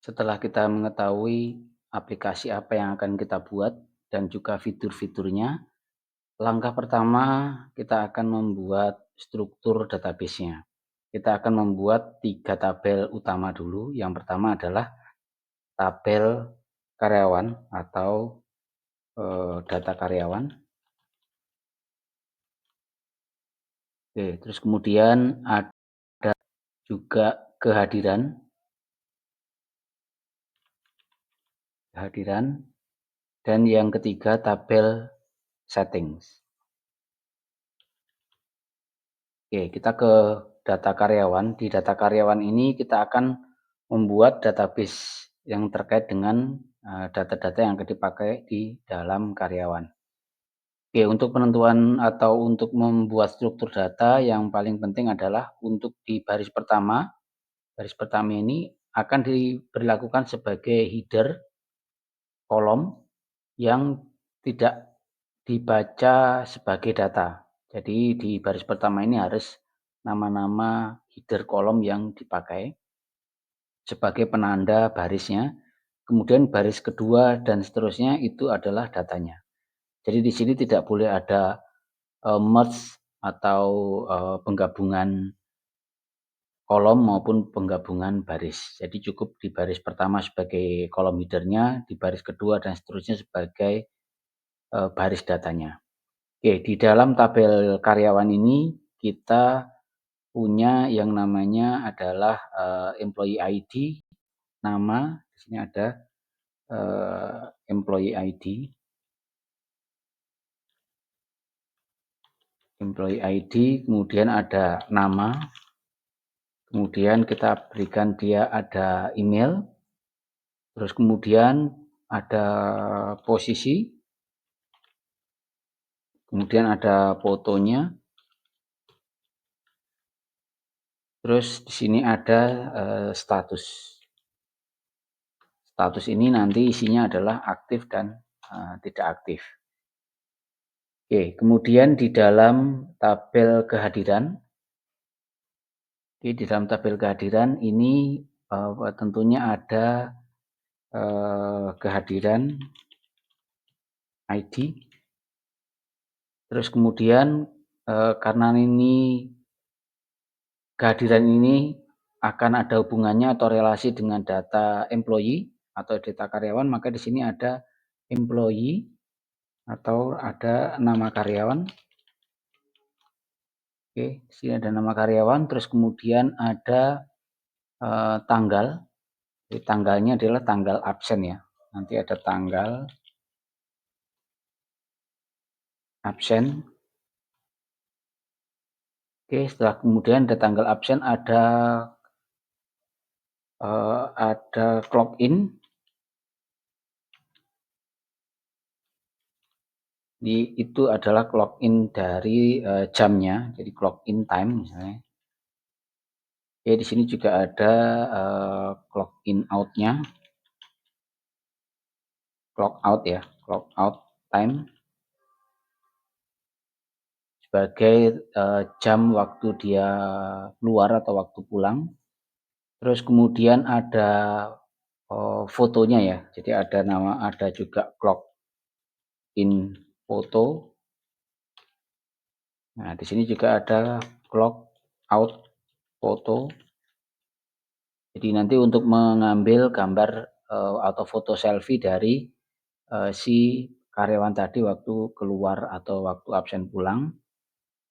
Setelah kita mengetahui aplikasi apa yang akan kita buat dan juga fitur-fiturnya, langkah pertama kita akan membuat struktur database-nya. Kita akan membuat 3 tabel utama dulu. Yang pertama adalah tabel karyawan atau data karyawan. Oke, terus kemudian ada juga kehadiran, dan yang ketiga tabel settings. Oke, kita ke data karyawan. Di data karyawan ini kita akan membuat database yang terkait dengan data-data yang akan dipakai di dalam karyawan. Oke, untuk penentuan atau untuk membuat struktur data yang paling penting adalah untuk di baris pertama ini akan diberlakukan sebagai header kolom yang tidak dibaca sebagai data. Jadi di baris pertama ini harus nama-nama header kolom yang dipakai sebagai penanda barisnya. Kemudian baris kedua dan seterusnya itu adalah datanya. Jadi di sini tidak boleh ada merge atau penggabungan kolom maupun penggabungan baris. Jadi cukup di baris pertama sebagai kolom headernya, di baris kedua dan seterusnya sebagai baris datanya. Oke, di dalam tabel karyawan ini kita punya yang namanya adalah employee ID, nama, di sini ada employee ID, kemudian ada nama, kemudian kita berikan dia ada email, terus kemudian ada posisi, kemudian ada fotonya, terus di sini ada status. Status ini nanti isinya adalah aktif dan tidak aktif. Oke, kemudian di dalam tabel kehadiran, ini tentunya ada kehadiran ID. Terus kemudian karena ini kehadiran ini akan ada hubungannya atau relasi dengan data employee atau data karyawan, maka di sini ada employee atau ada nama karyawan. Oke, di sini ada nama karyawan, terus kemudian ada tanggal. Jadi tanggalnya adalah tanggal absen ya. Nanti ada tanggal absen. Oke, setelah kemudian ada tanggal absen, ada clock in. Itu adalah clock in dari jamnya, jadi clock in time misalnya. Oke, di sini juga ada clock in out-nya, clock out ya, clock out time sebagai jam waktu dia keluar atau waktu pulang. Terus kemudian ada fotonya ya, jadi ada juga clock in foto. Nah, di sini juga ada clock out foto. Jadi nanti untuk mengambil gambar atau foto selfie dari si karyawan tadi waktu keluar atau waktu absen pulang.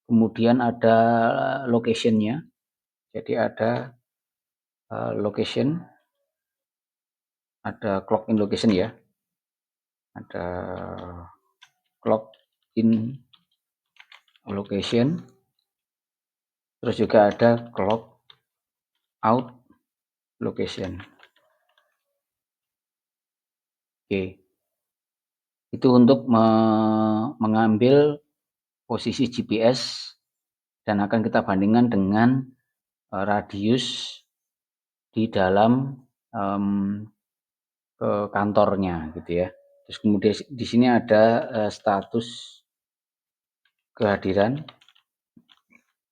Kemudian ada location-nya. Jadi ada location, ada clock in location ya. Ada clock in location. Terus juga ada clock out location. Oke. Itu untuk mengambil posisi GPS dan akan kita bandingkan dengan radius di dalam kantornya gitu ya. Terus kemudian di sini ada status kehadiran,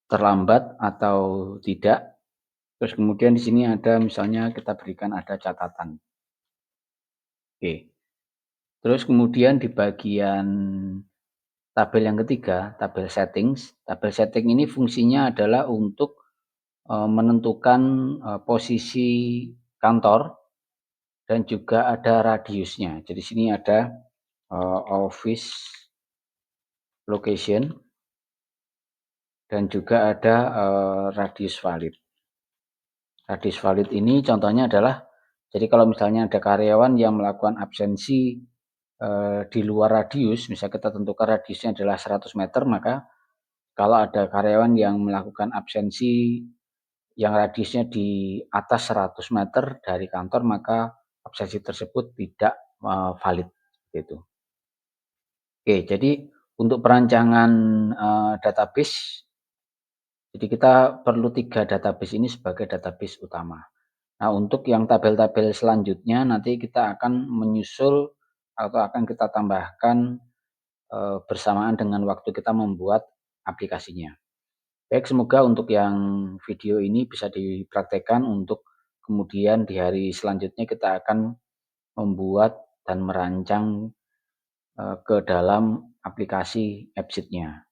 terlambat atau tidak. Terus kemudian di sini ada misalnya kita berikan ada catatan. Oke. Terus kemudian di bagian tabel yang ketiga, tabel settings. Tabel setting ini fungsinya adalah untuk menentukan posisi kantor dan juga ada radiusnya. Jadi sini ada office location dan juga ada radius valid. Radius valid ini contohnya adalah, jadi kalau misalnya ada karyawan yang melakukan absensi di luar radius, misalnya kita tentukan radiusnya adalah 100 meter, maka kalau ada karyawan yang melakukan absensi yang radiusnya di atas 100 meter dari kantor, maka absensi tersebut tidak valid, gitu. Oke, jadi untuk perancangan database, jadi kita perlu 3 database ini sebagai database utama. Nah, untuk yang tabel-tabel selanjutnya nanti kita akan menyusul atau akan kita tambahkan bersamaan dengan waktu kita membuat aplikasinya. Baik, semoga untuk yang video ini bisa dipraktekkan untuk kemudian di hari selanjutnya kita akan membuat dan merancang ke dalam aplikasi AppSheet-nya.